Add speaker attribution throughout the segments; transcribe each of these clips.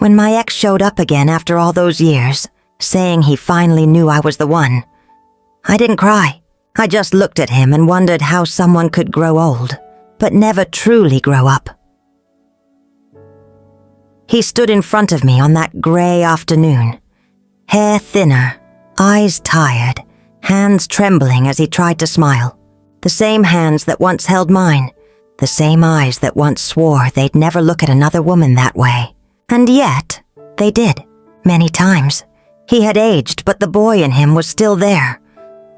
Speaker 1: When my ex showed up again after all those years, saying he finally knew I was the one, I didn't cry. I just looked at him and wondered how someone could grow old, but never truly grow up. He stood in front of me on that gray afternoon, hair thinner, eyes tired, hands trembling as he tried to smile. The same hands that once held mine, the same eyes that once swore they'd never look at another woman that way. And yet, they did, many times. He had aged, but the boy in him was still there.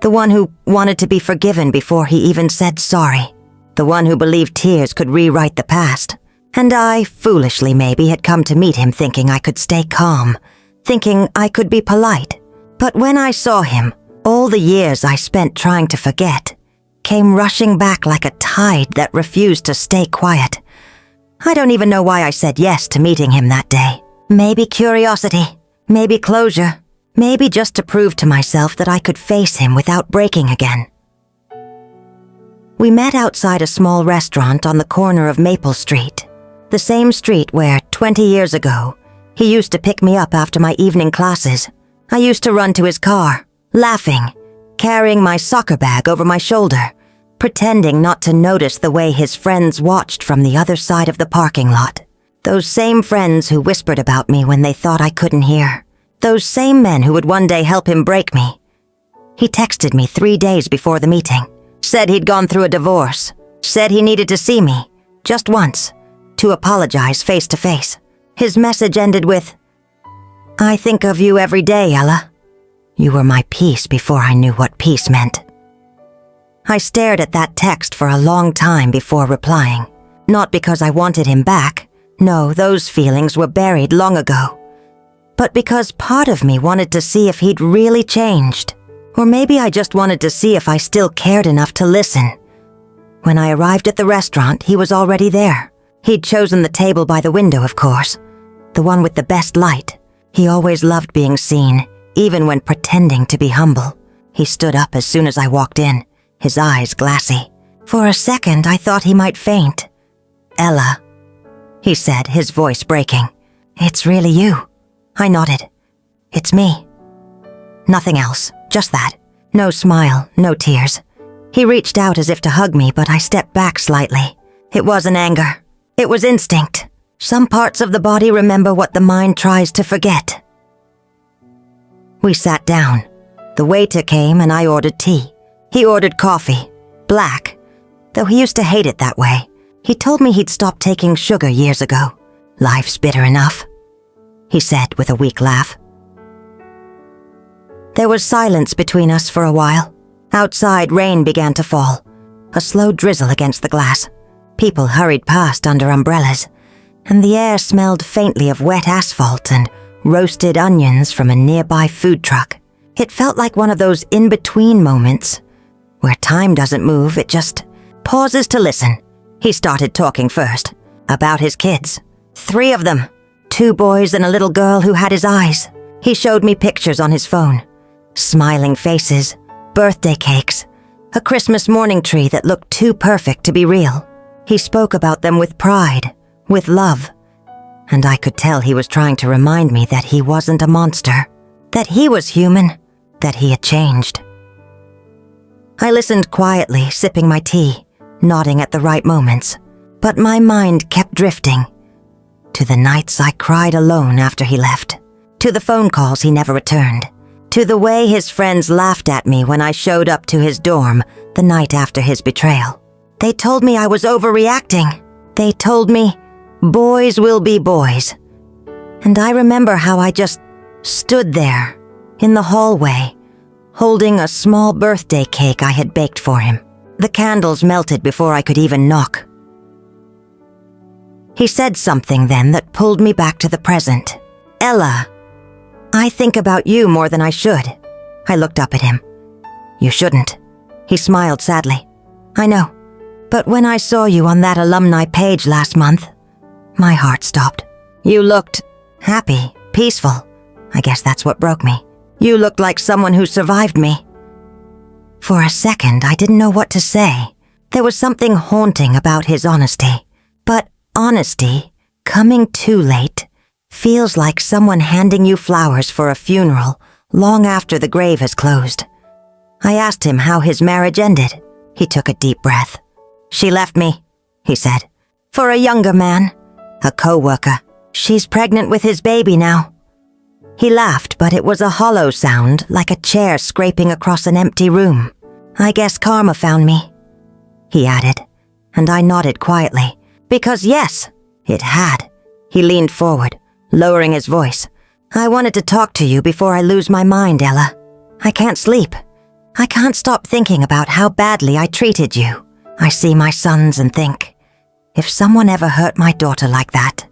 Speaker 1: The one who wanted to be forgiven before he even said sorry. The one who believed tears could rewrite the past. And I, foolishly maybe, had come to meet him thinking I could stay calm, thinking I could be polite. But when I saw him, all the years I spent trying to forget came rushing back like a tide that refused to stay quiet. I don't even know why I said yes to meeting him that day. Maybe curiosity, maybe closure, maybe just to prove to myself that I could face him without breaking again. We met outside a small restaurant on the corner of Maple Street, the same street where, 20 years ago, he used to pick me up after my evening classes. I used to run to his car, laughing, carrying my soccer bag over my shoulder, pretending not to notice the way his friends watched from the other side of the parking lot. Those same friends who whispered about me when they thought I couldn't hear. Those same men who would one day help him break me. He texted me 3 days before the meeting, said he'd gone through a divorce, said he needed to see me, just once, to apologize face to face. His message ended with, "I think of you every day, Ella. You were my peace before I knew what peace meant." I stared at that text for a long time before replying, not because I wanted him back. No, those feelings were buried long ago. But because part of me wanted to see if he'd really changed. Or maybe I just wanted to see if I still cared enough to listen. When I arrived at the restaurant, he was already there. He'd chosen the table by the window, of course. The one with the best light. He always loved being seen, even when pretending to be humble. He stood up as soon as I walked in, his eyes glassy. For a second, I thought he might faint. "Ella," he said, his voice breaking. "It's really you." I nodded. "It's me." Nothing else, just that. No smile, no tears. He reached out as if to hug me, but I stepped back slightly. It wasn't anger. It was instinct. Some parts of the body remember what the mind tries to forget. We sat down. The waiter came and I ordered tea. He ordered coffee, black, though he used to hate it that way. He told me he'd stopped taking sugar years ago. "Life's bitter enough," he said with a weak laugh. There was silence between us for a while. Outside, rain began to fall, a slow drizzle against the glass. People hurried past under umbrellas, and the air smelled faintly of wet asphalt and roasted onions from a nearby food truck. It felt like one of those in-between moments where time doesn't move, it just pauses to listen. He started talking first, about his kids. 3 of them, 2 boys and a little girl who had his eyes. He showed me pictures on his phone. Smiling faces, birthday cakes, a Christmas morning tree that looked too perfect to be real. He spoke about them with pride, with love, and I could tell he was trying to remind me that he wasn't a monster, that he was human, that he had changed. I listened quietly, sipping my tea, nodding at the right moments, but my mind kept drifting. To the nights I cried alone after he left, to the phone calls he never returned, to the way his friends laughed at me when I showed up to his dorm the night after his betrayal. They told me I was overreacting. They told me, boys will be boys. And I remember how I just stood there, in the hallway, holding a small birthday cake I had baked for him. The candles melted before I could even knock. He said something then that pulled me back to the present. "Ella, I think about you more than I should." I looked up at him. "You shouldn't." He smiled sadly. "I know, but when I saw you on that alumni page last month, my heart stopped. You looked happy, peaceful. I guess that's what broke me. You looked like someone who survived me." For a second, I didn't know what to say. There was something haunting about his honesty. But honesty, coming too late, Feels like someone handing you flowers for a funeral long after the grave has closed. I asked him how his marriage ended. He took a deep breath. "She left me," he said. "For a younger man, a co-worker. She's pregnant with his baby now." He laughed, but it was a hollow sound, like a chair scraping across an empty room. "I guess karma found me," he added, and I nodded quietly. Because yes, it had. He leaned forward, lowering his voice. "I wanted to talk to you before I lose my mind, Ella. I can't sleep. I can't stop thinking about how badly I treated you. I see my sons and think, if someone ever hurt my daughter like that,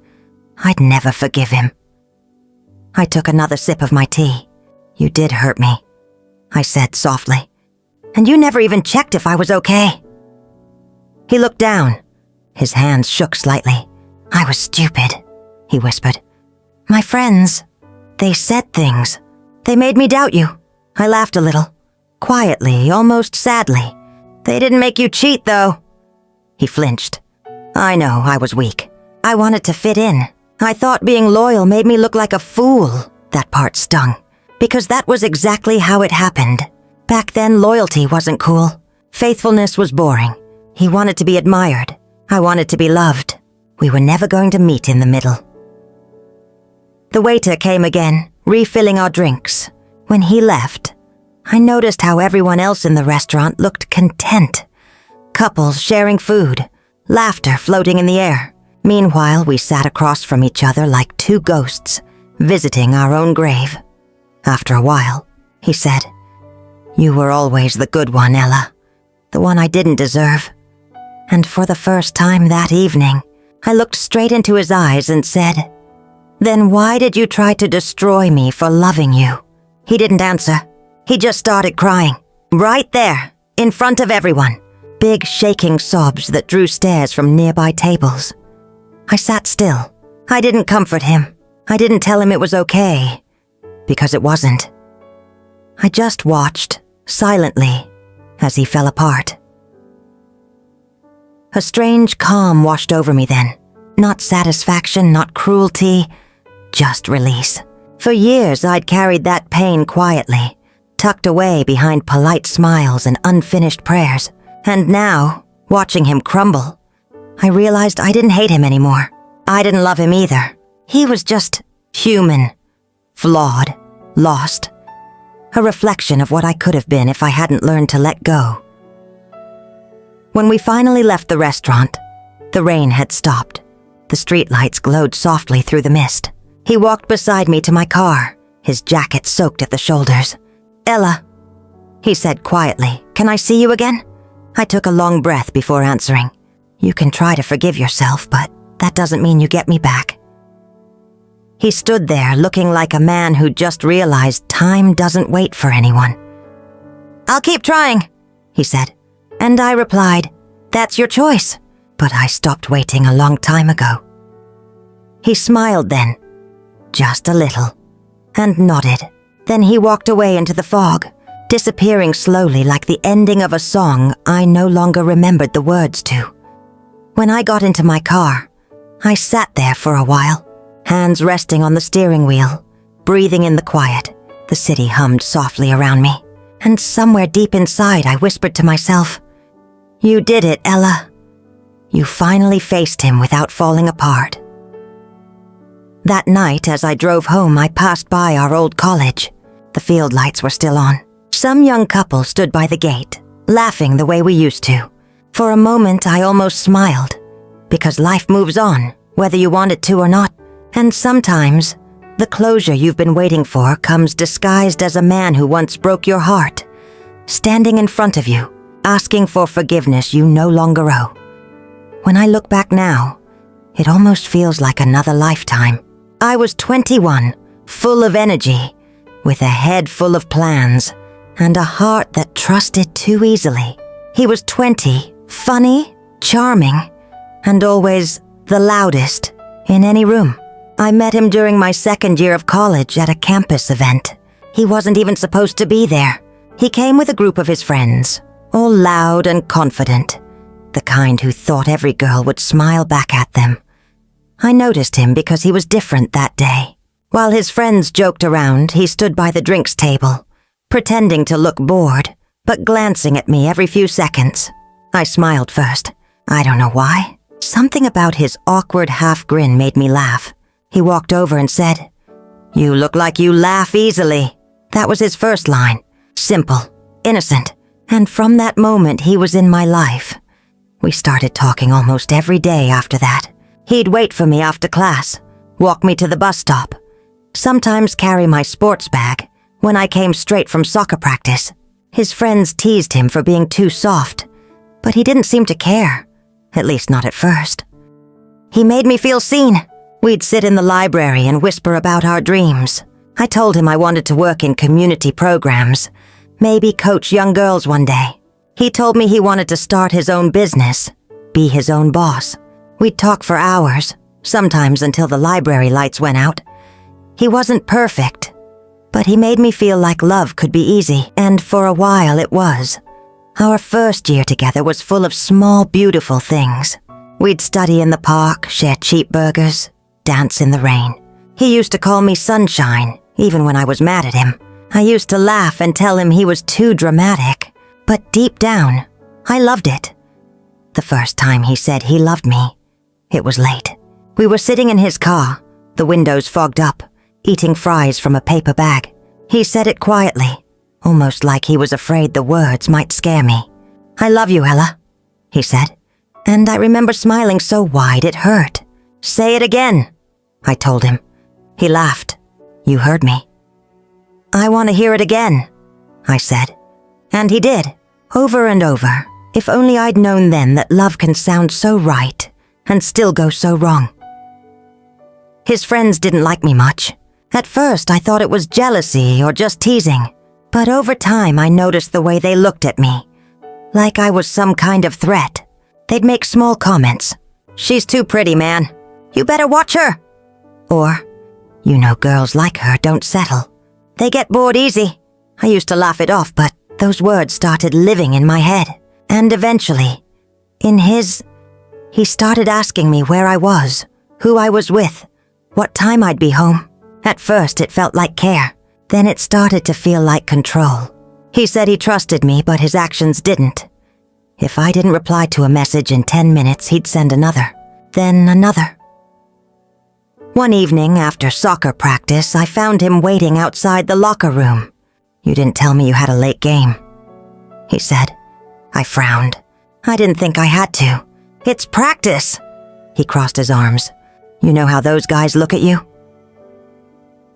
Speaker 1: I'd never forgive him." I took another sip of my tea. "You did hurt me," I said softly. "And you never even checked if I was okay." He looked down. His hands shook slightly. "I was stupid," he whispered. "My friends, they said things. They made me doubt you." I laughed a little, quietly, almost sadly. "They didn't make you cheat, though." He flinched. "I know, I was weak. I wanted to fit in. I thought being loyal made me look like a fool." That part stung, because that was exactly how it happened. Back then, loyalty wasn't cool. Faithfulness was boring. He wanted to be admired. I wanted to be loved. We were never going to meet in the middle. The waiter came again, refilling our drinks. When he left, I noticed how everyone else in the restaurant looked content. Couples sharing food, laughter floating in the air. Meanwhile, we sat across from each other like two ghosts, visiting our own grave. After a while, he said, "You were always the good one, Ella. The one I didn't deserve." And for the first time that evening, I looked straight into his eyes and said, "Then why did you try to destroy me for loving you?" He didn't answer. He just started crying. Right there, in front of everyone. Big shaking sobs that drew stares from nearby tables. I sat still. I didn't comfort him. I didn't tell him it was okay, because it wasn't. I just watched, silently, as he fell apart. A strange calm washed over me then. Not satisfaction, not cruelty, just release. For years I'd carried that pain quietly, tucked away behind polite smiles and unfinished prayers. And now, watching him crumble, I realized I didn't hate him anymore. I didn't love him either. He was just human, flawed, lost. A reflection of what I could have been if I hadn't learned to let go. When we finally left the restaurant, the rain had stopped. The streetlights glowed softly through the mist. He walked beside me to my car, his jacket soaked at the shoulders. "Ella," he said quietly, "can I see you again?" I took a long breath before answering. "You can try to forgive yourself, but that doesn't mean you get me back." He stood there looking like a man who just realized time doesn't wait for anyone. "I'll keep trying," he said. And I replied, "That's your choice." But I stopped waiting a long time ago. He smiled then, just a little, and nodded. Then he walked away into the fog, disappearing slowly like the ending of a song I no longer remembered the words to. When I got into my car, I sat there for a while, hands resting on the steering wheel, breathing in the quiet. The city hummed softly around me, and somewhere deep inside I whispered to myself, "You did it, Ella. You finally faced him without falling apart." That night, as I drove home, I passed by our old college. The field lights were still on. Some young couple stood by the gate, laughing the way we used to. For a moment, I almost smiled, because life moves on, whether you want it to or not. And sometimes, the closure you've been waiting for comes disguised as a man who once broke your heart, standing in front of you, asking for forgiveness you no longer owe. When I look back now, it almost feels like another lifetime. I was 21, full of energy, with a head full of plans, and a heart that trusted too easily. He was 20, funny, charming, and always the loudest in any room. I met him during my second year of college at a campus event. He wasn't even supposed to be there. He came with a group of his friends, all loud and confident, the kind who thought every girl would smile back at them. I noticed him because he was different that day. While his friends joked around, he stood by the drinks table, pretending to look bored, but glancing at me every few seconds. I smiled first. I don't know why. Something about his awkward half grin made me laugh. He walked over and said, "You look like you laugh easily." That was his first line. Simple, innocent, and from that moment he was in my life. We started talking almost every day after that. He'd wait for me after class, walk me to the bus stop, sometimes carry my sports bag when I came straight from soccer practice. His friends teased him for being too soft, but he didn't seem to care, at least not at first. He made me feel seen. We'd sit in the library and whisper about our dreams. I told him I wanted to work in community programs, maybe coach young girls one day. He told me he wanted to start his own business, be his own boss. We'd talk for hours, sometimes until the library lights went out. He wasn't perfect, but he made me feel like love could be easy, and for a while it was. Our first year together was full of small, beautiful things. We'd study in the park, share cheap burgers, dance in the rain. He used to call me Sunshine, even when I was mad at him. I used to laugh and tell him he was too dramatic, but deep down, I loved it. The first time he said he loved me, it was late. We were sitting in his car, the windows fogged up, eating fries from a paper bag. He said it quietly, almost like he was afraid the words might scare me. "I love you, Ella," he said, and I remember smiling so wide it hurt. "Say it again," I told him. He laughed. "You heard me." "I want to hear it again," I said. And he did, over and over. If only I'd known then that love can sound so right and still go so wrong. His friends didn't like me much. At first, I thought it was jealousy or just teasing. But over time, I noticed the way they looked at me, like I was some kind of threat. They'd make small comments. "She's too pretty, man. You better watch her." Or, "You know girls like her don't settle. They get bored easy." I used to laugh it off, but those words started living in my head. And eventually, he started asking me where I was, who I was with, what time I'd be home. At first, it felt like care. Then it started to feel like control. He said he trusted me, but his actions didn't. If I didn't reply to a message in 10 minutes, he'd send another, then another. One evening after soccer practice, I found him waiting outside the locker room. "You didn't tell me you had a late game," he said. I frowned. I didn't think I had to. "It's practice." He crossed his arms. "You know how those guys look at you?"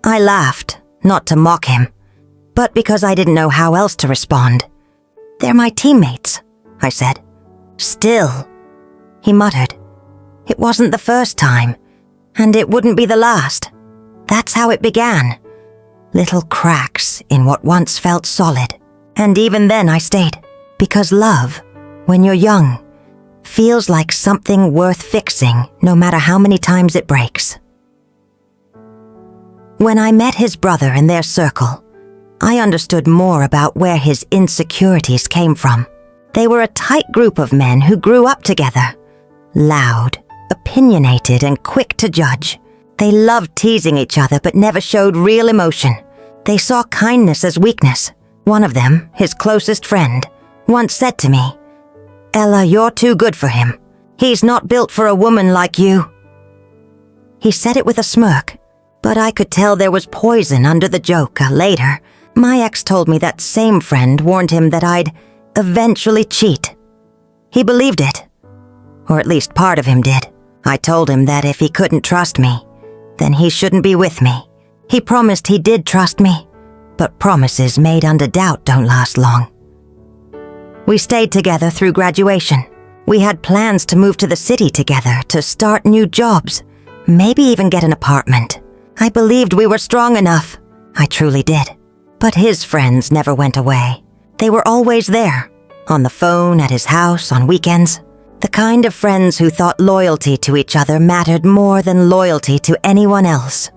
Speaker 1: I laughed, not to mock him, but because I didn't know how else to respond. "They're my teammates," I said. "Still," he muttered. "It wasn't the first time, and it wouldn't be the last." That's how it began. Little cracks in what once felt solid. And even then I stayed, because love, when you're young, feels like something worth fixing no matter how many times it breaks. When I met his brother in their circle, I understood more about where his insecurities came from. They were a tight group of men who grew up together, loud, opinionated, and quick to judge. They loved teasing each other but never showed real emotion. They saw kindness as weakness. One of them, his closest friend, once said to me, "Ella, you're too good for him. He's not built for a woman like you." He said it with a smirk, but I could tell there was poison under the joke. Later, my ex told me that same friend warned him that I'd eventually cheat. He believed it, or at least part of him did. I told him that if he couldn't trust me, then he shouldn't be with me. He promised he did trust me, but promises made under doubt don't last long. We stayed together through graduation. We had plans to move to the city together, to start new jobs, maybe even get an apartment. I believed we were strong enough. I truly did. But his friends never went away. They were always there, on the phone, at his house, on weekends. The kind of friends who thought loyalty to each other mattered more than loyalty to anyone else.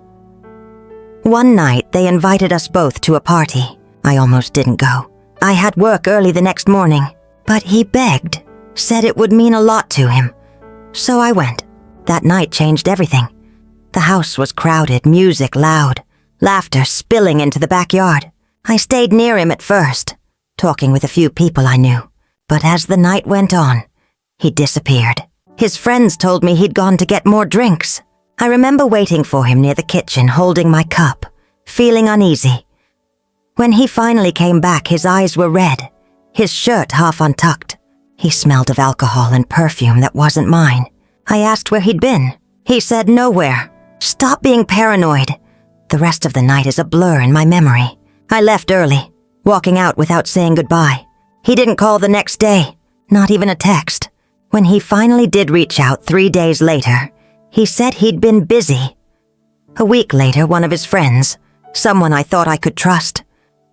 Speaker 1: One night, they invited us both to a party. I almost didn't go. I had work early the next morning, but he begged, said it would mean a lot to him. So I went. That night changed everything. The house was crowded, music loud, laughter spilling into the backyard. I stayed near him at first, talking with a few people I knew. But as the night went on, he disappeared. His friends told me he'd gone to get more drinks. I remember waiting for him near the kitchen, holding my cup, feeling uneasy. When he finally came back, his eyes were red, his shirt half untucked. He smelled of alcohol and perfume that wasn't mine. I asked where he'd been. He said nowhere. Stop being paranoid. The rest of the night is a blur in my memory. I left early, walking out without saying goodbye. He didn't call the next day, not even a text. When he finally did reach out 3 days later, he said he'd been busy. A week later, one of his friends, someone I thought I could trust,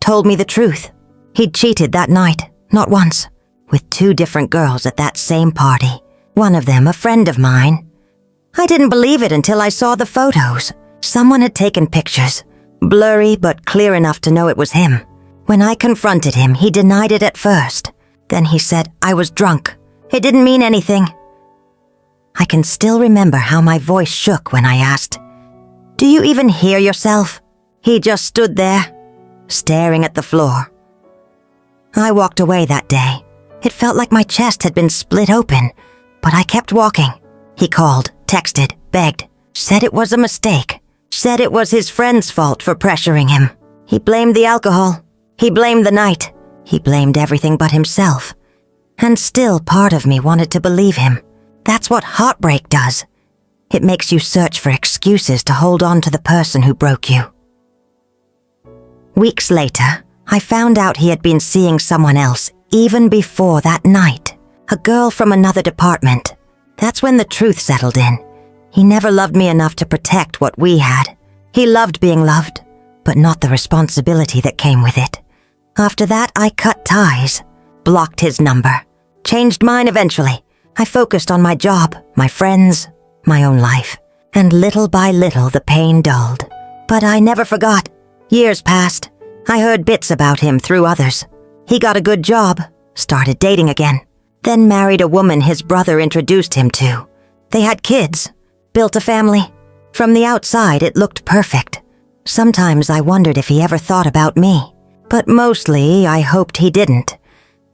Speaker 1: told me the truth. He'd cheated that night, not once, with 2 different girls at that same party. One of them a friend of mine. I didn't believe it until I saw the photos. Someone had taken pictures, blurry but clear enough to know it was him. When I confronted him, he denied it at first. Then he said I was drunk. It didn't mean anything. I can still remember how my voice shook when I asked, "Do you even hear yourself?" He just stood there, staring at the floor. I walked away that day. It felt like my chest had been split open, but I kept walking. He called, texted, begged, said it was a mistake, said it was his friend's fault for pressuring him. He blamed the alcohol. He blamed the night. He blamed everything but himself. And still part of me wanted to believe him. That's what heartbreak does. It makes you search for excuses to hold on to the person who broke you. Weeks later, I found out he had been seeing someone else even before that night. A girl from another department. That's when the truth settled in. He never loved me enough to protect what we had. He loved being loved, but not the responsibility that came with it. After that, I cut ties, blocked his number, changed mine eventually. I focused on my job, my friends, my own life, and little by little the pain dulled. But I never forgot. Years passed. I heard bits about him through others. He got a good job, started dating again, then married a woman his brother introduced him to. They had kids, built a family. From the outside, it looked perfect. Sometimes I wondered if he ever thought about me. But mostly, I hoped he didn't,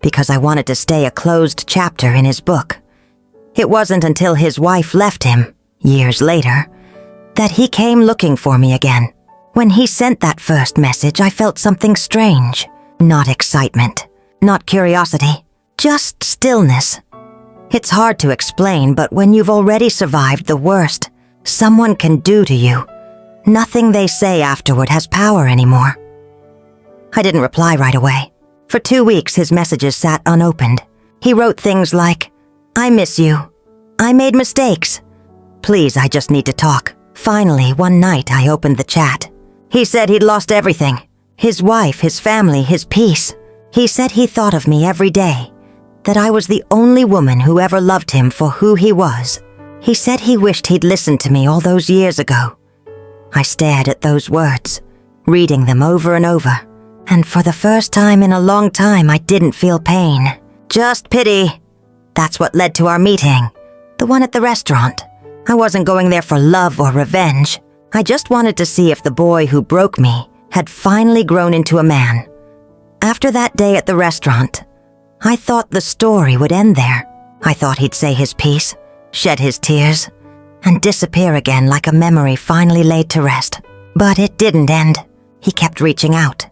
Speaker 1: because I wanted to stay a closed chapter in his book. It wasn't until his wife left him, years later, that he came looking for me again. When he sent that first message, I felt something strange. Not excitement, not curiosity, just stillness. It's hard to explain, but when you've already survived the worst someone can do to you, nothing they say afterward has power anymore. I didn't reply right away. For 2 weeks, his messages sat unopened. He wrote things like, "I miss you. I made mistakes. Please, I just need to talk." Finally, one night, I opened the chat. He said he'd lost everything. His wife, his family, his peace. He said he thought of me every day, that I was the only woman who ever loved him for who he was. He said he wished he'd listened to me all those years ago. I stared at those words, reading them over and over. And for the first time in a long time, I didn't feel pain. Just pity. That's what led to our meeting. The one at the restaurant. I wasn't going there for love or revenge. I just wanted to see if the boy who broke me had finally grown into a man. After that day at the restaurant, I thought the story would end there. I thought he'd say his piece, shed his tears, and disappear again like a memory finally laid to rest. But it didn't end. He kept reaching out.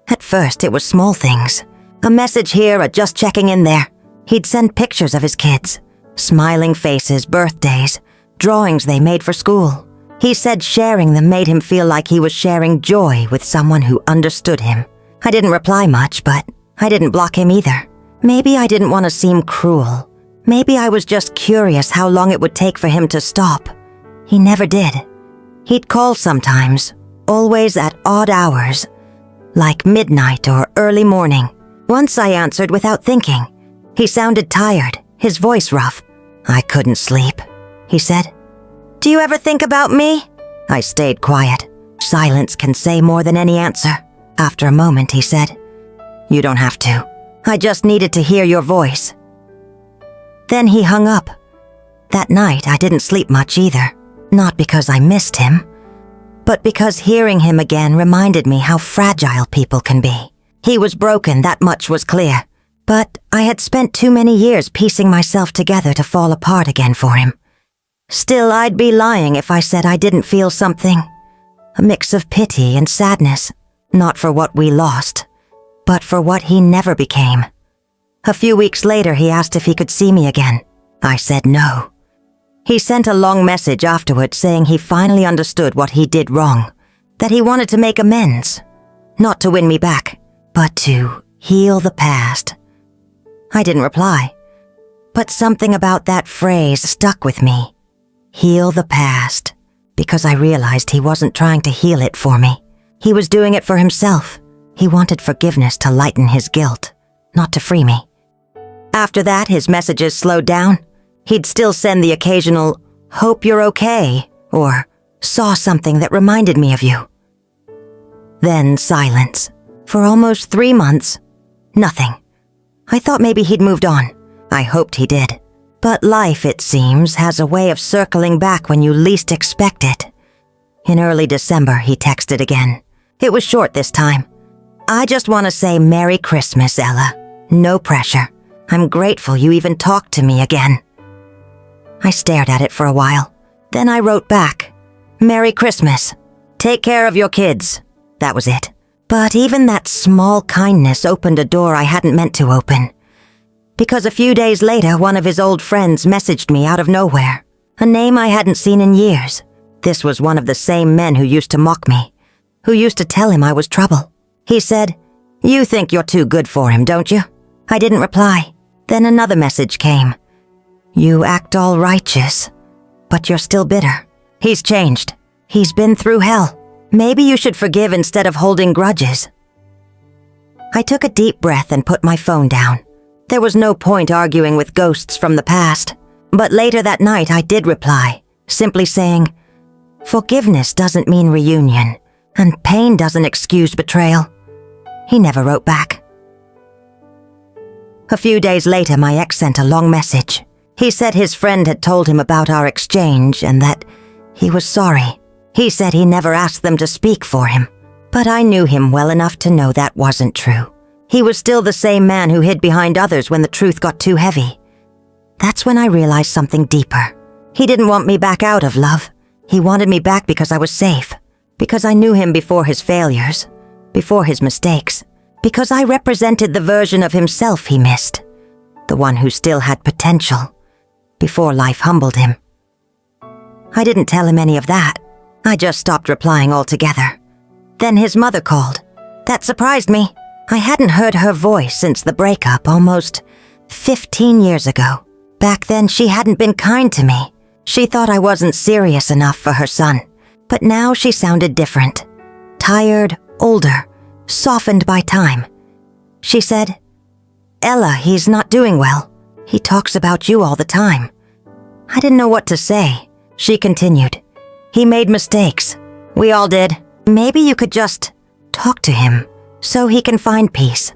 Speaker 1: At first, it was small things. A message here, a just checking in there. He'd send pictures of his kids, smiling faces, birthdays, drawings they made for school. He said sharing them made him feel like he was sharing joy with someone who understood him. I didn't reply much, but I didn't block him either. Maybe I didn't want to seem cruel. Maybe I was just curious how long it would take for him to stop. He never did. He'd call sometimes, always at odd hours, like midnight or early morning. Once I answered without thinking. He sounded tired, his voice rough. "I couldn't sleep," he said. "Do you ever think about me?" I stayed quiet. Silence can say more than any answer. After a moment, he said, "You don't have to. I just needed to hear your voice." Then he hung up. That night, I didn't sleep much either. Not because I missed him, but because hearing him again reminded me how fragile people can be. He was broken, that much was clear. But I had spent too many years piecing myself together to fall apart again for him. Still, I'd be lying if I said I didn't feel something. A mix of pity and sadness, not for what we lost, but for what he never became. A few weeks later, he asked if he could see me again. I said no. He sent a long message afterward saying he finally understood what he did wrong, that he wanted to make amends, not to win me back, but to heal the past. I didn't reply, but something about that phrase stuck with me. Heal the past, because I realized he wasn't trying to heal it for me. He was doing it for himself. He wanted forgiveness to lighten his guilt, not to free me. After that, his messages slowed down. He'd still send the occasional, "Hope you're okay," or "Saw something that reminded me of you." Then silence. For almost 3 months, nothing. I thought maybe he'd moved on. I hoped he did. But life, it seems, has a way of circling back when you least expect it. In early December, he texted again. It was short this time. "I just want to say Merry Christmas, Ella. No pressure. I'm grateful you even talked to me again." I stared at it for a while. Then I wrote back, "Merry Christmas. Take care of your kids." That was it. But even that small kindness opened a door I hadn't meant to open. Because a few days later, one of his old friends messaged me out of nowhere. A name I hadn't seen in years. This was one of the same men who used to mock me, who used to tell him I was trouble. He said, "You think you're too good for him, don't you?" I didn't reply. Then another message came. "You act all righteous, but you're still bitter. He's changed. He's been through hell. Maybe you should forgive instead of holding grudges." I took a deep breath and put my phone down. There was no point arguing with ghosts from the past. But later that night I did reply, simply saying, "Forgiveness doesn't mean reunion, and pain doesn't excuse betrayal." He never wrote back. A few days later, my ex sent a long message. He said his friend had told him about our exchange and that he was sorry. He said he never asked them to speak for him, but I knew him well enough to know that wasn't true. He was still the same man who hid behind others when the truth got too heavy. That's when I realized something deeper. He didn't want me back out of love. He wanted me back because I was safe, because I knew him before his failures, before his mistakes, because I represented the version of himself he missed, the one who still had potential, before life humbled him. I didn't tell him any of that. I just stopped replying altogether. Then his mother called. That surprised me. I hadn't heard her voice since the breakup almost 15 years ago. Back then, she hadn't been kind to me. She thought I wasn't serious enough for her son. But now she sounded different. Tired, older, softened by time. She said, "Ella, he's not doing well. He talks about you all the time." I didn't know what to say. She continued, "He made mistakes. We all did. Maybe you could just talk to him so he can find peace."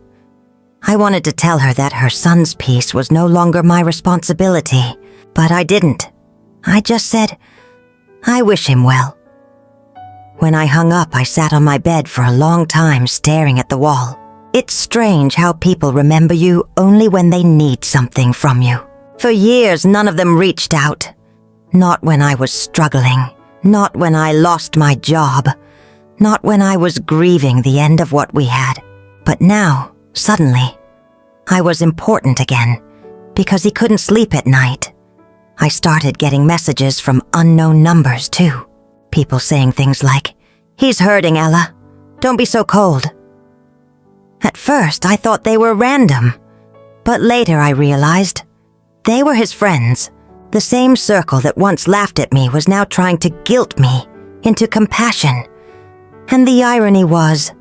Speaker 1: I wanted to tell her that her son's peace was no longer my responsibility, but I didn't. I just said, "I wish him well." When I hung up, I sat on my bed for a long time staring at the wall. It's strange how people remember you only when they need something from you. For years, none of them reached out. Not when I was struggling. Not when I lost my job. Not when I was grieving the end of what we had. But now, suddenly, I was important again, because he couldn't sleep at night. I started getting messages from unknown numbers, too. People saying things like, "He's hurting, Ella. Don't be so cold." At first, I thought they were random. But later I realized they were his friends. The same circle that once laughed at me was now trying to guilt me into compassion. And the irony was,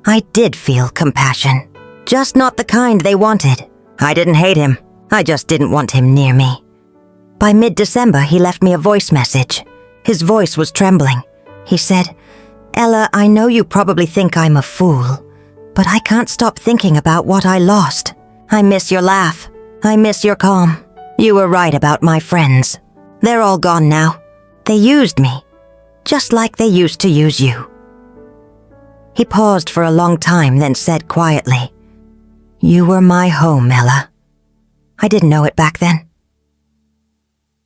Speaker 1: I did feel compassion. Just not the kind they wanted. I didn't hate him. I just didn't want him near me. By mid-December, he left me a voice message. His voice was trembling. He said, "Ella, I know you probably think I'm a fool, but I can't stop thinking about what I lost. I miss your laugh. I miss your calm. You were right about my friends. They're all gone now. They used me, just like they used to use you." He paused for a long time, then said quietly, "You were my home, Ella." I didn't know it back then.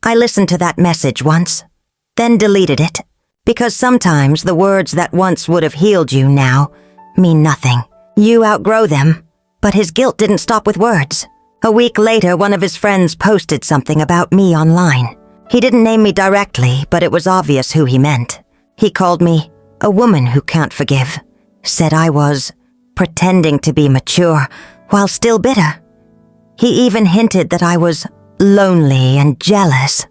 Speaker 1: I listened to that message once, then deleted it, because sometimes the words that once would have healed you now mean nothing. You outgrow them, but his guilt didn't stop with words. A week later, one of his friends posted something about me online. He didn't name me directly, but it was obvious who he meant. He called me a woman who can't forgive, said I was pretending to be mature while still bitter. He even hinted that I was lonely and jealous.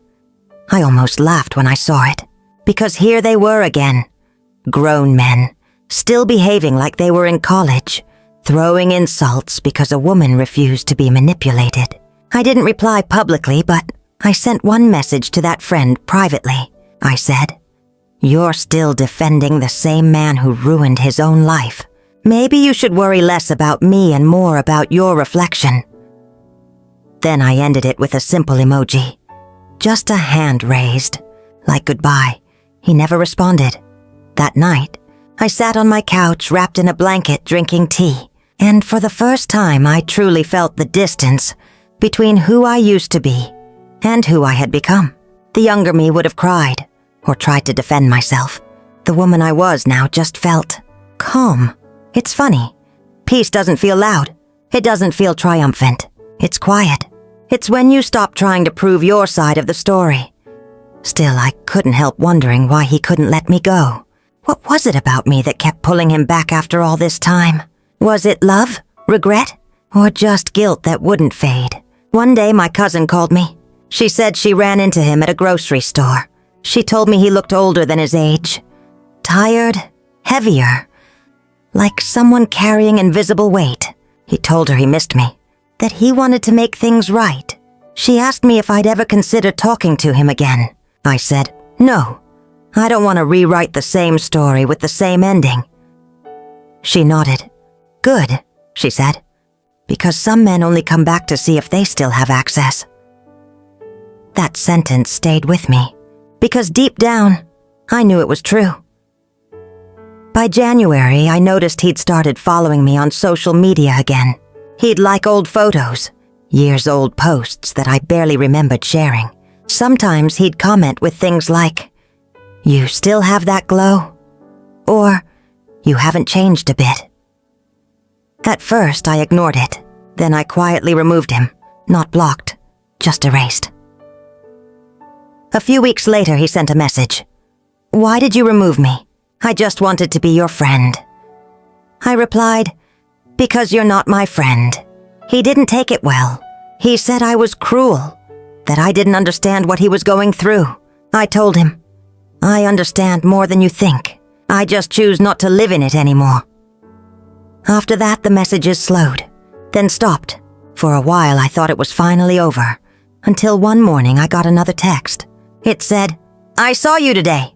Speaker 1: I almost laughed when I saw it, because here they were again, grown men, still behaving like they were in college, throwing insults because a woman refused to be manipulated. I didn't reply publicly, but I sent one message to that friend privately. I said, "You're still defending the same man who ruined his own life. Maybe you should worry less about me and more about your reflection." Then I ended it with a simple emoji. Just a hand raised, like goodbye. He never responded. That night, I sat on my couch wrapped in a blanket drinking tea, and for the first time I truly felt the distance between who I used to be and who I had become. The younger me would have cried or tried to defend myself. The woman I was now just felt calm. It's funny. Peace doesn't feel loud. It doesn't feel triumphant. It's quiet. It's when you stop trying to prove your side of the story. Still, I couldn't help wondering why he couldn't let me go. What was it about me that kept pulling him back after all this time? Was it love, regret, or just guilt that wouldn't fade? One day my cousin called me. She said she ran into him at a grocery store. She told me he looked older than his age. Tired, heavier, like someone carrying invisible weight. He told her he missed me, that he wanted to make things right. She asked me if I'd ever consider talking to him again. I said, "No, I don't want to rewrite the same story with the same ending." She nodded. "Good," she said, "because some men only come back to see if they still have access." That sentence stayed with me, because deep down, I knew it was true. By January, I noticed he'd started following me on social media again. He'd like old photos, years-old posts that I barely remembered sharing. Sometimes he'd comment with things like, "You still have that glow?" or "You haven't changed a bit." At first, I ignored it. Then I quietly removed him, not blocked, just erased. A few weeks later, he sent a message. "Why did you remove me? I just wanted to be your friend." I replied, "Because you're not my friend." He didn't take it well. He said I was cruel, that I didn't understand what he was going through. I told him, "I understand more than you think. I just choose not to live in it anymore." After that, the messages slowed, then stopped. For a while, I thought it was finally over, until one morning I got another text. It said, "I saw you today."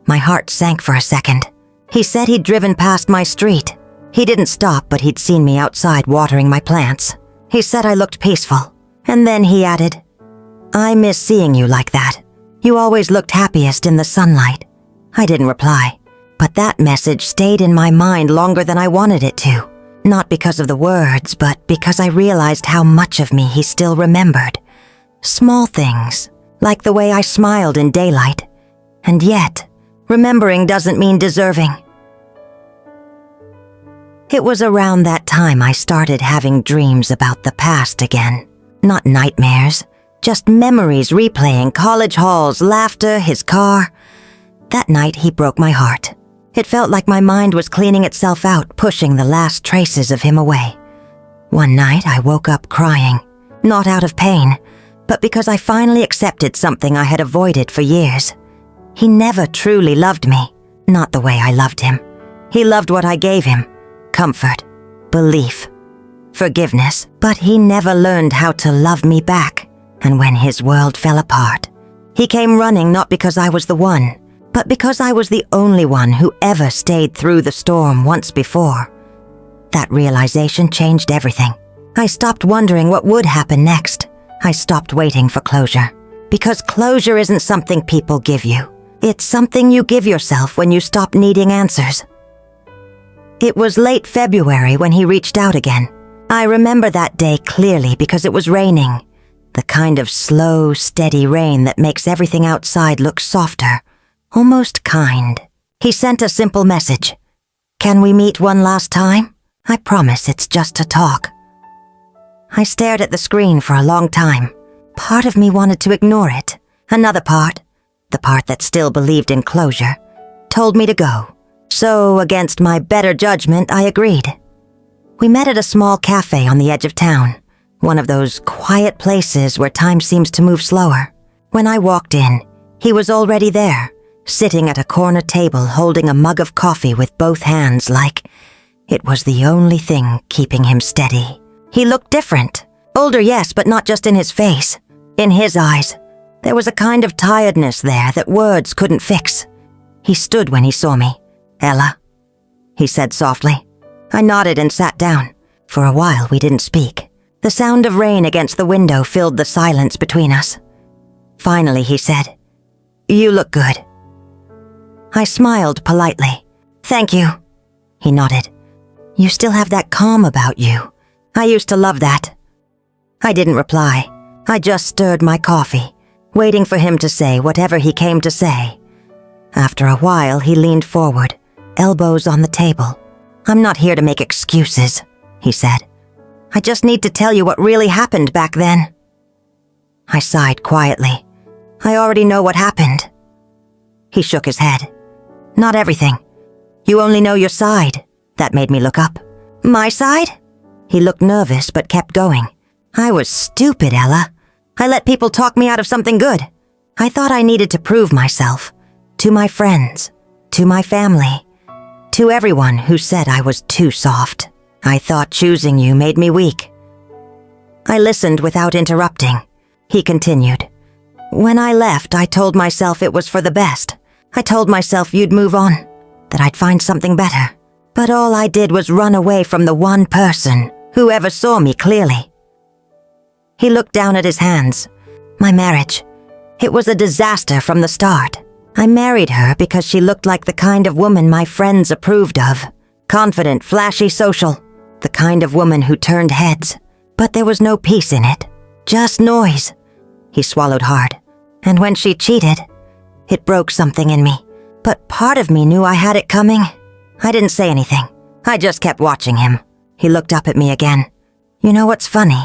Speaker 1: My heart sank for a second. He said he'd driven past my street. He didn't stop, but he'd seen me outside watering my plants. He said I looked peaceful. And then he added, "I miss seeing you like that. You always looked happiest in the sunlight." I didn't reply, but that message stayed in my mind longer than I wanted it to. Not because of the words, but because I realized how much of me he still remembered. Small things, like the way I smiled in daylight. And yet, remembering doesn't mean deserving. It was around that time I started having dreams about the past again. Not nightmares, just memories replaying college halls, laughter, his car. That night he broke my heart. It felt like my mind was cleaning itself out, pushing the last traces of him away. One night I woke up crying, not out of pain, but because I finally accepted something I had avoided for years. He never truly loved me, not the way I loved him. He loved what I gave him, comfort, belief, forgiveness, but he never learned how to love me back. And when his world fell apart, he came running not because I was the one, but because I was the only one who ever stayed through the storm once before. That realization changed everything. I stopped wondering what would happen next. I stopped waiting for closure. Because closure isn't something people give you. It's something you give yourself when you stop needing answers. It was late February when he reached out again. I remember that day clearly because it was raining. The kind of slow, steady rain that makes everything outside look softer, almost kind. He sent a simple message. "Can we meet one last time? I promise it's just to talk." I stared at the screen for a long time. Part of me wanted to ignore it. Another part, the part that still believed in closure, told me to go. So, against my better judgment, I agreed. We met at a small cafe on the edge of town, one of those quiet places where time seems to move slower. When I walked in, he was already there, sitting at a corner table holding a mug of coffee with both hands like it was the only thing keeping him steady. He looked different. Older, yes, but not just in his face. In his eyes, there was a kind of tiredness there that words couldn't fix. He stood when he saw me. "Ella," he said softly. I nodded and sat down. For a while, we didn't speak. The sound of rain against the window filled the silence between us. Finally, he said, "You look good." I smiled politely. "Thank you." He nodded. "You still have that calm about you. I used to love that." I didn't reply. I just stirred my coffee, waiting for him to say whatever he came to say. After a while, he leaned forward, elbows on the table. "I'm not here to make excuses," he said. "I just need to tell you what really happened back then." I sighed quietly. "I already know what happened." He shook his head. "Not everything. You only know your side." That made me look up. "My side?" He looked nervous but kept going. "I was stupid, Ella. I let people talk me out of something good. I thought I needed to prove myself. To my friends. To my family. To everyone who said I was too soft. I thought choosing you made me weak." I listened without interrupting. He continued. "When I left, I told myself it was for the best. I told myself you'd move on, that I'd find something better. But all I did was run away from the one person who ever saw me clearly." He looked down at his hands. "My marriage. It was a disaster from the start. I married her because she looked like the kind of woman my friends approved of. Confident, flashy, social. The kind of woman who turned heads. But there was no peace in it. Just noise." He swallowed hard. "And when she cheated, it broke something in me. But part of me knew I had it coming. I didn't say anything. I just kept watching him." He looked up at me again. "You know what's funny?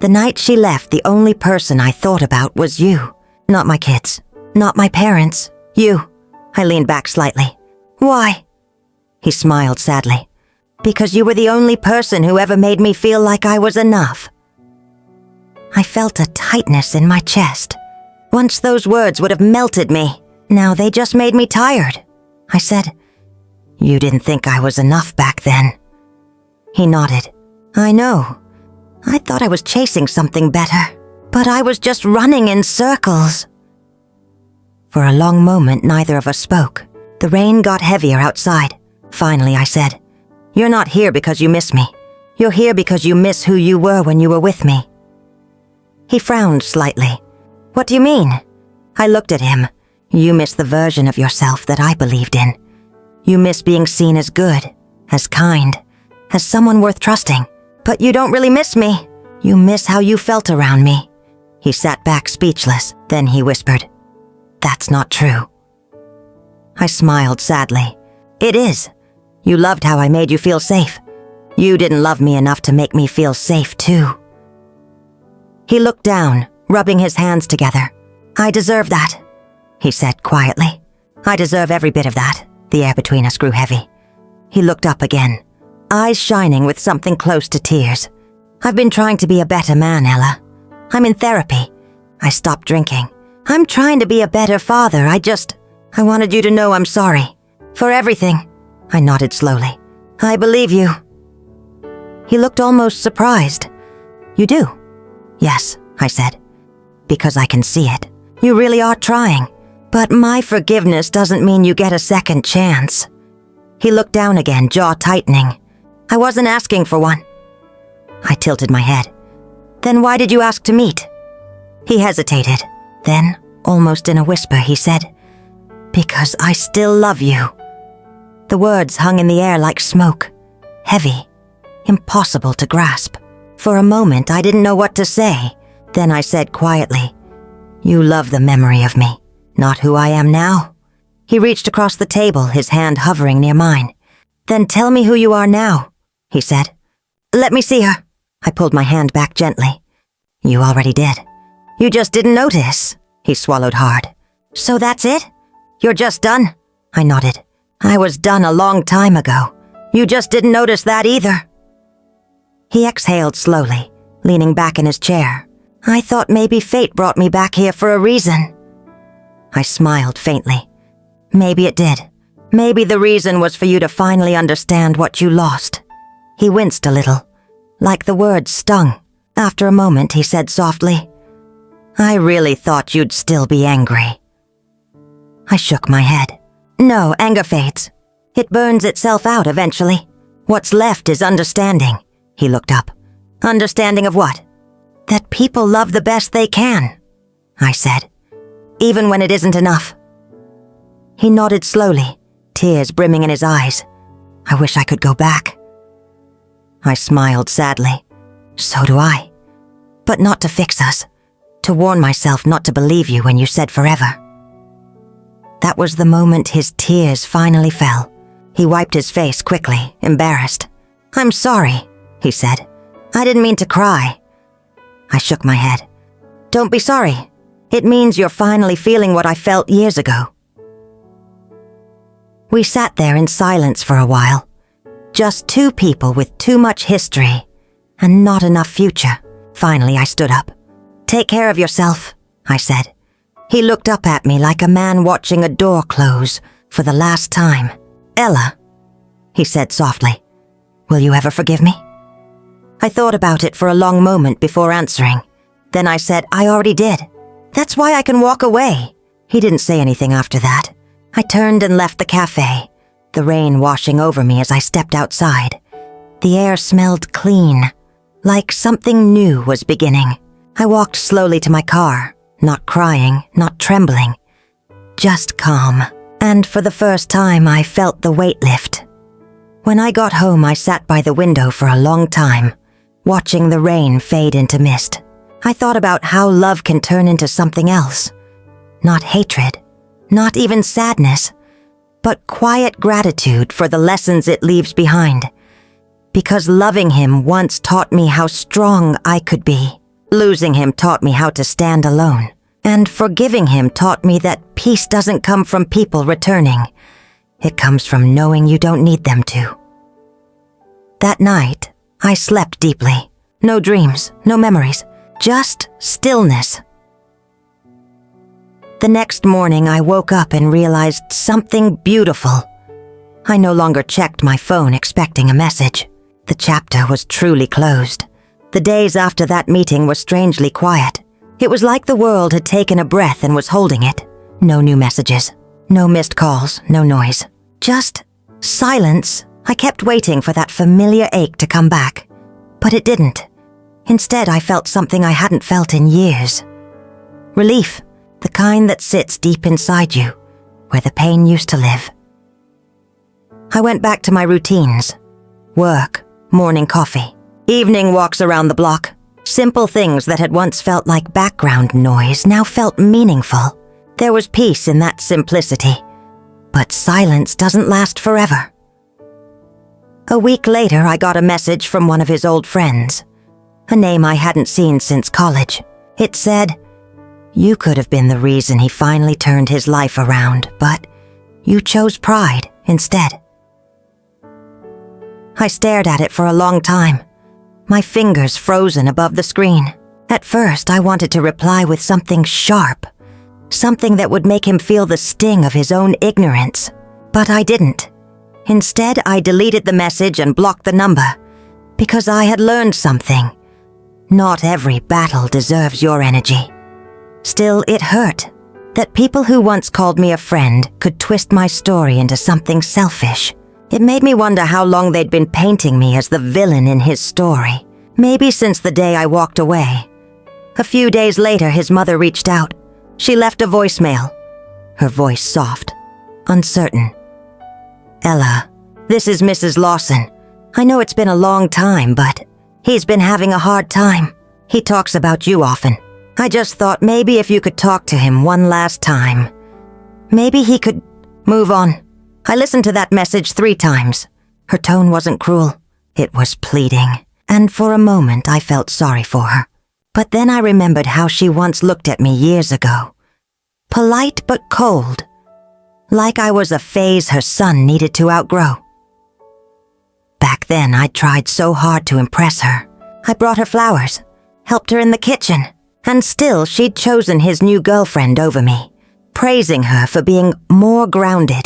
Speaker 1: The night she left, the only person I thought about was you. Not my kids. Not my parents. You." I leaned back slightly. "Why?" He smiled sadly. "Because you were the only person who ever made me feel like I was enough." I felt a tightness in my chest. Once those words would have melted me. Now they just made me tired. I said, "You didn't think I was enough back then." He nodded. "I know. I thought I was chasing something better, but I was just running in circles." For a long moment, neither of us spoke. The rain got heavier outside. Finally, I said, "You're not here because you miss me. You're here because you miss who you were when you were with me." He frowned slightly. "What do you mean?" I looked at him. "You miss the version of yourself that I believed in. You miss being seen as good, as kind, as someone worth trusting. But you don't really miss me. You miss how you felt around me." He sat back speechless. Then he whispered, "That's not true." I smiled sadly. "It is. You loved how I made you feel safe. You didn't love me enough to make me feel safe too." He looked down, rubbing his hands together. "I deserve that," he said quietly. "I deserve every bit of that." The air between us grew heavy. He looked up again, eyes shining with something close to tears. "I've been trying to be a better man, Ella. I'm in therapy. I stopped drinking. I'm trying to be a better father. I wanted you to know I'm sorry. For everything." I nodded slowly. "I believe you." He looked almost surprised. "You do?" "Yes," I said. "Because I can see it. You really are trying. But my forgiveness doesn't mean you get a second chance." He looked down again, jaw tightening. "I wasn't asking for one." I tilted my head. "Then why did you ask to meet?" He hesitated. Then, almost in a whisper, he said, "Because I still love you." The words hung in the air like smoke, heavy, impossible to grasp. For a moment, I didn't know what to say. Then I said quietly, "You love the memory of me, not who I am now." He reached across the table, his hand hovering near mine. "Then tell me who you are now," he said. "Let me see her." I pulled my hand back gently. "You already did. You just didn't notice." He swallowed hard. "So that's it? You're just done?" I nodded. "I was done a long time ago. You just didn't notice that either." He exhaled slowly, leaning back in his chair. "I thought maybe fate brought me back here for a reason." I smiled faintly. "Maybe it did. Maybe the reason was for you to finally understand what you lost." He winced a little, like the words stung. After a moment, he said softly, "I really thought you'd still be angry." I shook my head. "No, anger fades. It burns itself out eventually. What's left is understanding." He looked up. "Understanding of what?" "That people love the best they can," I said, "even when it isn't enough." He nodded slowly, tears brimming in his eyes. "I wish I could go back." I smiled sadly. "So do I. But not to fix us. To warn myself not to believe you when you said forever." That was the moment his tears finally fell. He wiped his face quickly, embarrassed. "I'm sorry," he said. "I didn't mean to cry." I shook my head. "Don't be sorry. It means you're finally feeling what I felt years ago." We sat there in silence for a while. Just two people with too much history and not enough future. Finally, I stood up. "Take care of yourself," I said. He looked up at me like a man watching a door close for the last time. "Ella," he said softly, "will you ever forgive me?" I thought about it for a long moment before answering. Then I said I already did. "That's why I can walk away." He didn't say anything after that. I turned and left the cafe, the rain washing over me as I stepped outside. The air smelled clean, like something new was beginning. I walked slowly to my car, not crying, not trembling, just calm. And for the first time, I felt the weight lift. When I got home, I sat by the window for a long time, watching the rain fade into mist. I thought about how love can turn into something else. Not hatred, not even sadness, but quiet gratitude for the lessons it leaves behind. Because loving him once taught me how strong I could be. Losing him taught me how to stand alone. And forgiving him taught me that peace doesn't come from people returning. It comes from knowing you don't need them to. That night, I slept deeply. No dreams, no memories, just stillness. The next morning, I woke up and realized something beautiful. I no longer checked my phone expecting a message. The chapter was truly closed. The days after that meeting were strangely quiet. It was like the world had taken a breath and was holding it. No new messages, no missed calls, no noise. Just silence. I kept waiting for that familiar ache to come back, but it didn't. Instead, I felt something I hadn't felt in years. Relief, the kind that sits deep inside you, where the pain used to live. I went back to my routines. Work, morning coffee, evening walks around the block. Simple things that had once felt like background noise now felt meaningful. There was peace in that simplicity. But silence doesn't last forever. A week later, I got a message from one of his old friends, a name I hadn't seen since college. It said, "You could have been the reason he finally turned his life around, but you chose pride instead." I stared at it for a long time, my fingers frozen above the screen. At first, I wanted to reply with something sharp, something that would make him feel the sting of his own ignorance. But I didn't. Instead, I deleted the message and blocked the number, because I had learned something. Not every battle deserves your energy. Still, it hurt that people who once called me a friend could twist my story into something selfish. It made me wonder how long they'd been painting me as the villain in his story. Maybe since the day I walked away. A few days later, his mother reached out. She left a voicemail, her voice soft, uncertain. "Ella, this is Mrs. Lawson. I know it's been a long time, but he's been having a hard time. He talks about you often. I just thought maybe if you could talk to him one last time, maybe he could move on." I listened to that message 3 times. Her tone wasn't cruel. It was pleading, and for a moment I felt sorry for her. But then I remembered how she once looked at me years ago. Polite but cold, like I was a phase her son needed to outgrow. Back then I'd tried so hard to impress her. I brought her flowers, helped her in the kitchen, and still she'd chosen his new girlfriend over me, praising her for being more grounded.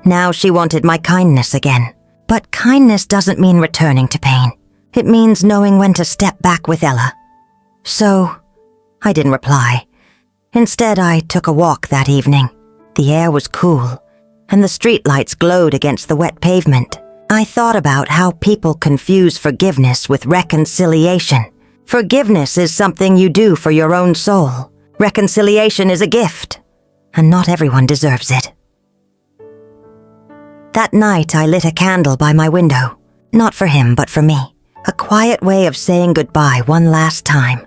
Speaker 1: Now she wanted my kindness again. But kindness doesn't mean returning to pain. It means knowing when to step back with Ella. So, I didn't reply. Instead, I took a walk that evening. The air was cool, and the streetlights glowed against the wet pavement. I thought about how people confuse forgiveness with reconciliation. Forgiveness is something you do for your own soul. Reconciliation is a gift, and not everyone deserves it. That night, I lit a candle by my window. Not for him, but for me. A quiet way of saying goodbye one last time.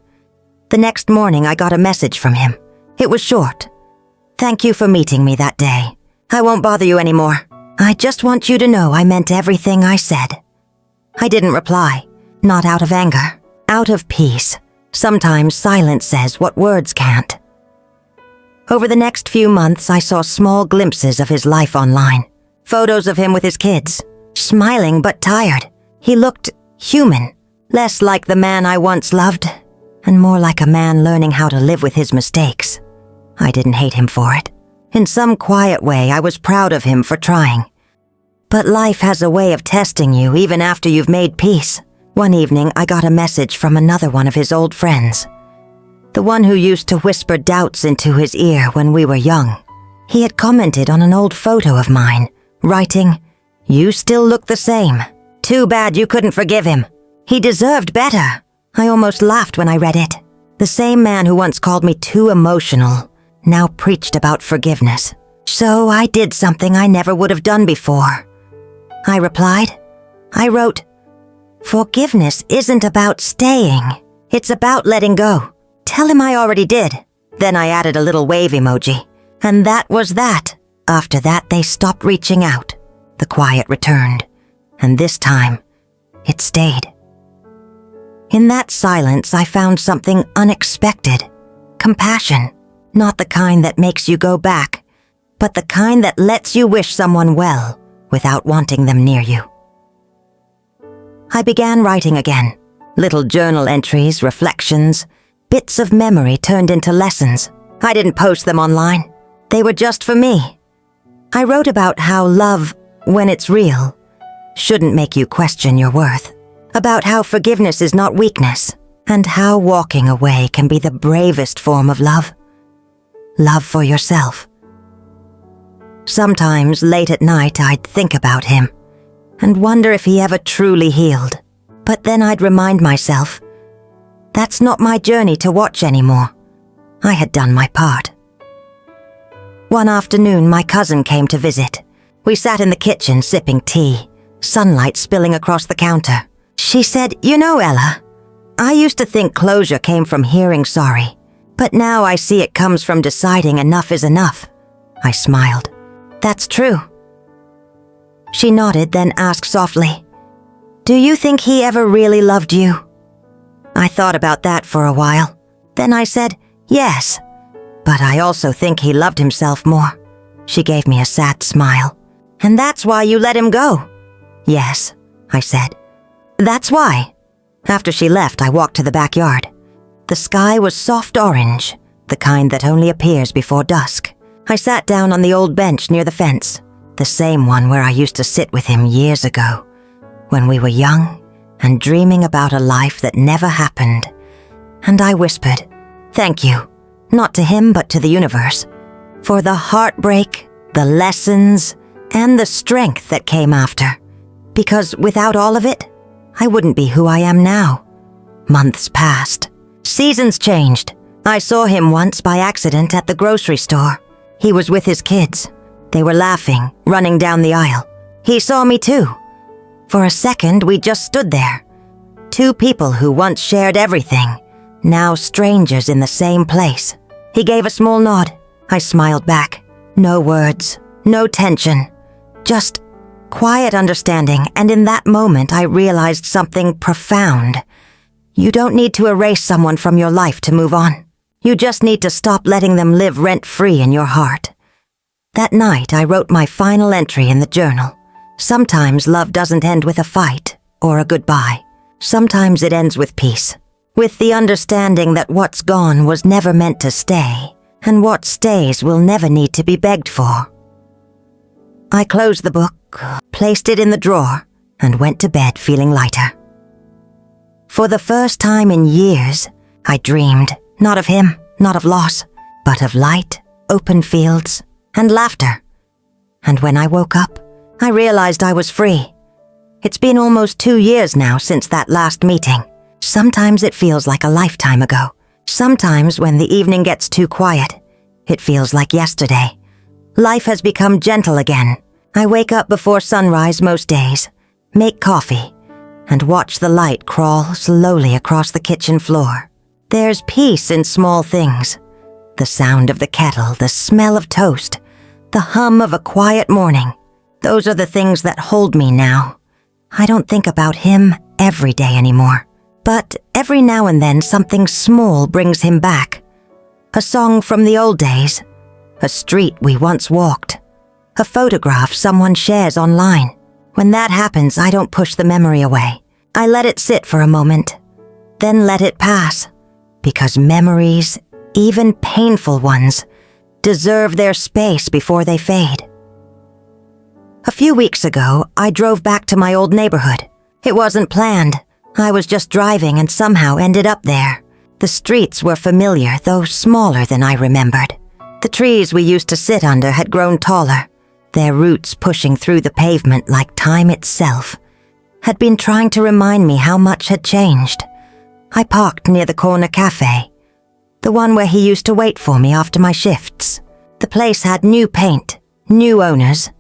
Speaker 1: The next morning, I got a message from him. It was short. "Thank you for meeting me that day. I won't bother you anymore. I just want you to know I meant everything I said." I didn't reply, not out of anger, out of peace. Sometimes silence says what words can't. Over the next few months, I saw small glimpses of his life online. Photos of him with his kids, smiling but tired. He looked human, less like the man I once loved, and more like a man learning how to live with his mistakes. I didn't hate him for it. In some quiet way, I was proud of him for trying. But life has a way of testing you even after you've made peace. One evening, I got a message from another one of his old friends. The one who used to whisper doubts into his ear when we were young. He had commented on an old photo of mine, writing, "You still look the same. Too bad you couldn't forgive him. He deserved better." I almost laughed when I read it. The same man who once called me too emotional now preached about forgiveness. So I did something I never would have done before. I replied. I wrote, "Forgiveness isn't about staying. It's about letting go. Tell him I already did." Then I added a little wave emoji. And that was that. After that, they stopped reaching out. The quiet returned, and this time, it stayed. In that silence, I found something unexpected. Compassion, not the kind that makes you go back, but the kind that lets you wish someone well without wanting them near you. I began writing again. Little journal entries, reflections, bits of memory turned into lessons. I didn't post them online. They were just for me. I wrote about how love, when it's real, shouldn't make you question your worth. About how forgiveness is not weakness, and how walking away can be the bravest form of love. Love for yourself. Sometimes, late at night, I'd think about him, and wonder if he ever truly healed. But then I'd remind myself, that's not my journey to watch anymore. I had done my part. One afternoon, my cousin came to visit. We sat in the kitchen sipping tea, sunlight spilling across the counter. She said, "You know, Ella, I used to think closure came from hearing sorry, but now I see it comes from deciding enough is enough." I smiled. "That's true." She nodded, then asked softly, "Do you think he ever really loved you?" I thought about that for a while. Then I said, "Yes. But I also think he loved himself more." She gave me a sad smile. "And that's why you let him go?" "Yes," I said. "That's why." After she left, I walked to the backyard. The sky was soft orange, the kind that only appears before dusk. I sat down on the old bench near the fence, the same one where I used to sit with him years ago, when we were young and dreaming about a life that never happened. And I whispered, "Thank you. Not to him, but to the universe, for the heartbreak, the lessons, and the strength that came after. Because without all of it, I wouldn't be who I am now." Months passed. Seasons changed. I saw him once by accident at the grocery store. He was with his kids. They were laughing, running down the aisle. He saw me too. For a second, we just stood there. Two people who once shared everything, now strangers in the same place. He gave a small nod. I smiled back. No words, no tension, just quiet understanding, and in that moment I realized something profound. You don't need to erase someone from your life to move on. You just need to stop letting them live rent-free in your heart. That night I wrote my final entry in the journal. Sometimes love doesn't end with a fight or a goodbye. Sometimes it ends with peace, with the understanding that what's gone was never meant to stay, and what stays will never need to be begged for. I closed the book, placed it in the drawer, and went to bed feeling lighter. For the first time in years, I dreamed, not of him, not of loss, but of light, open fields, and laughter. And when I woke up, I realized I was free. It's been almost 2 years now since that last meeting. Sometimes it feels like a lifetime ago. Sometimes when the evening gets too quiet, it feels like yesterday. Life has become gentle again. I wake up before sunrise most days, make coffee, and watch the light crawl slowly across the kitchen floor. There's peace in small things. The sound of the kettle, the smell of toast, the hum of a quiet morning. Those are the things that hold me now. I don't think about him every day anymore. But every now and then something small brings him back. A song from the old days, a street we once walked, a photograph someone shares online. When that happens, I don't push the memory away. I let it sit for a moment, then let it pass, because memories, even painful ones, deserve their space before they fade. A few weeks ago, I drove back to my old neighborhood. It wasn't planned. I was just driving and somehow ended up there. The streets were familiar, though smaller than I remembered. The trees we used to sit under had grown taller, their roots pushing through the pavement like time itself had been trying to remind me how much had changed. I parked near the corner cafe, the one where he used to wait for me after my shifts. The place had new paint, new owners,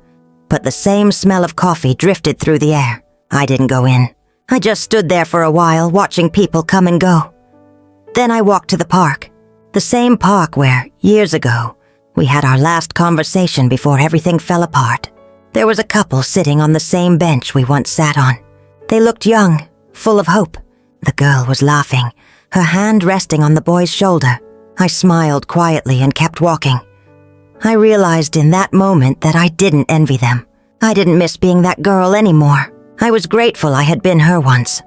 Speaker 1: but the same smell of coffee drifted through the air. I didn't go in. I just stood there for a while, watching people come and go. Then I walked to the park, the same park where, years ago, we had our last conversation before everything fell apart. There was a couple sitting on the same bench we once sat on. They looked young, full of hope. The girl was laughing, her hand resting on the boy's shoulder. I smiled quietly and kept walking. I realized in that moment that I didn't envy them. I didn't miss being that girl anymore. I was grateful I had been her once.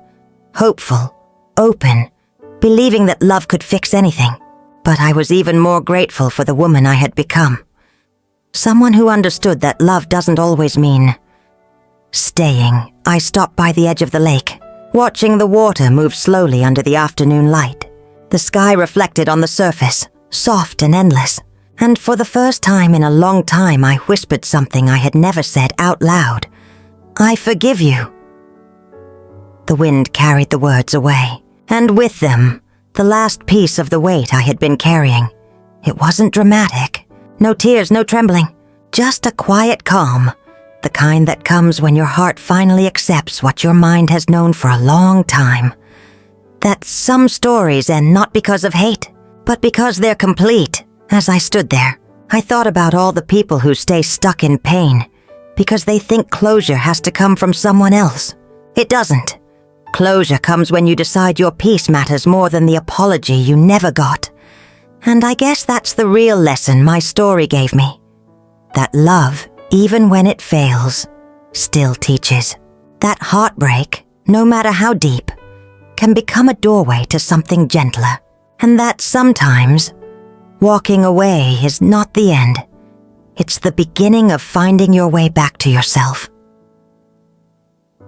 Speaker 1: Hopeful, open, believing that love could fix anything. But I was even more grateful for the woman I had become. Someone who understood that love doesn't always mean staying. I stopped by the edge of the lake, watching the water move slowly under the afternoon light. The sky reflected on the surface, soft and endless. And for the first time in a long time, I whispered something I had never said out loud. I forgive you. The wind carried the words away, and with them, the last piece of the weight I had been carrying. It wasn't dramatic. No tears, no trembling. Just a quiet calm, the kind that comes when your heart finally accepts what your mind has known for a long time. That some stories end not because of hate, but because they're complete. As I stood there, I thought about all the people who stay stuck in pain because they think closure has to come from someone else. It doesn't. Closure comes when you decide your peace matters more than the apology you never got. And I guess that's the real lesson my story gave me. That love, even when it fails, still teaches. That heartbreak, no matter how deep, can become a doorway to something gentler. And that sometimes, walking away is not the end. It's the beginning of finding your way back to yourself.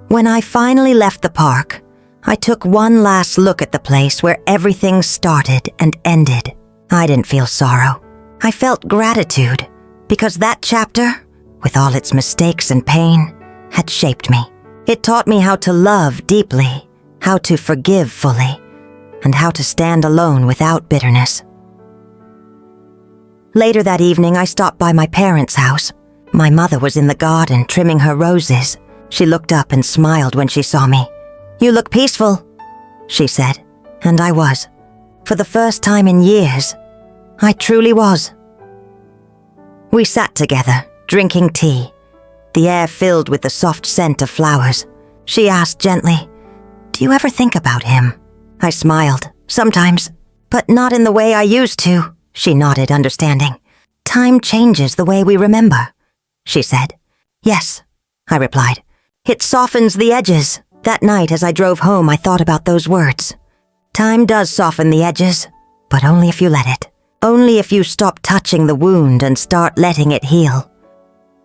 Speaker 1: When I finally left the park, I took one last look at the place where everything started and ended. I didn't feel sorrow. I felt gratitude, because that chapter, with all its mistakes and pain, had shaped me. It taught me how to love deeply, how to forgive fully, and how to stand alone without bitterness. Later that evening, I stopped by my parents' house. My mother was in the garden trimming her roses. She looked up and smiled when she saw me. "You look peaceful," she said, and I was. For the first time in years, I truly was. We sat together, drinking tea, the air filled with the soft scent of flowers. She asked gently, "Do you ever think about him?" I smiled. "Sometimes, but not in the way I used to," she nodded, understanding. "Time changes the way we remember," she said. "Yes," I replied. "It softens the edges." That night as I drove home, I thought about those words. Time does soften the edges, but only if you let it. Only if you stop touching the wound and start letting it heal.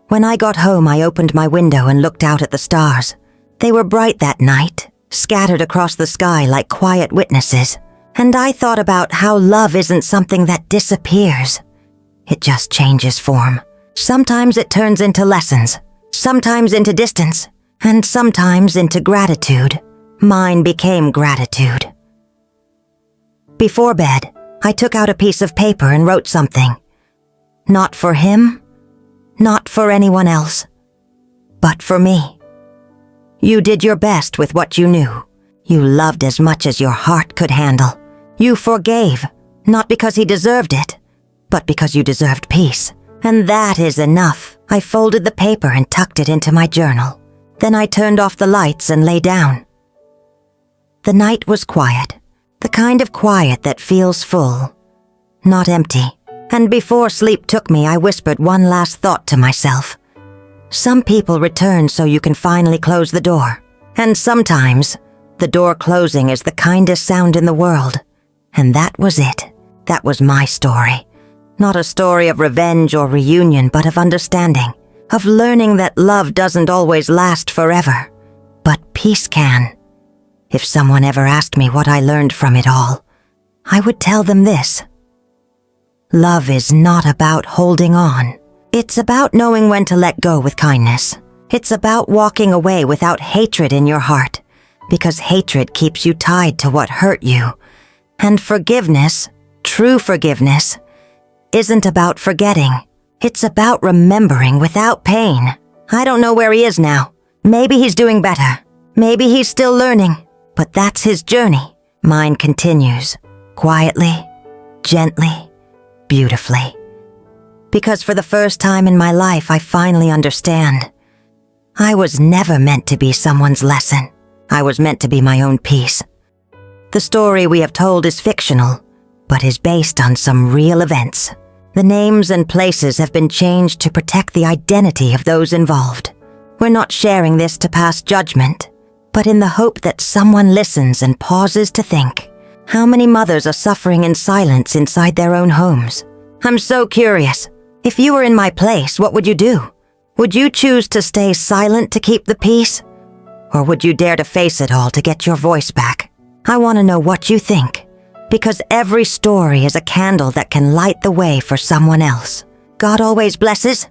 Speaker 1: When I got home, I opened my window and looked out at the stars. They were bright that night, scattered across the sky like quiet witnesses. And I thought about how love isn't something that disappears. It just changes form. Sometimes it turns into lessons, sometimes into distance, and sometimes into gratitude. Mine became gratitude. Before bed, I took out a piece of paper and wrote something. Not for him, not for anyone else, but for me. You did your best with what you knew. You loved as much as your heart could handle. You forgave, not because he deserved it, but because you deserved peace. And that is enough. I folded the paper and tucked it into my journal. Then I turned off the lights and lay down. The night was quiet, the kind of quiet that feels full, not empty. And before sleep took me, I whispered one last thought to myself. Some people return so you can finally close the door. And sometimes, the door closing is the kindest sound in the world. And that was it. That was my story. Not a story of revenge or reunion, but of understanding. Of learning that love doesn't always last forever. But peace can. If someone ever asked me what I learned from it all, I would tell them this. Love is not about holding on. It's about knowing when to let go with kindness. It's about walking away without hatred in your heart, because hatred keeps you tied to what hurt you. And forgiveness, true forgiveness, isn't about forgetting. It's about remembering without pain. I don't know where he is now. Maybe he's doing better. Maybe he's still learning. But that's his journey. Mine continues, quietly, gently, beautifully. Because for the first time in my life, I finally understand. I was never meant to be someone's lesson. I was meant to be my own peace. The story we have told is fictional, but is based on some real events. The names and places have been changed to protect the identity of those involved. We're not sharing this to pass judgment, but in the hope that someone listens and pauses to think. How many mothers are suffering in silence inside their own homes? I'm so curious. If you were in my place, what would you do? Would you choose to stay silent to keep the peace? Or would you dare to face it all to get your voice back? I want to know what you think, because every story is a candle that can light the way for someone else. God always blesses.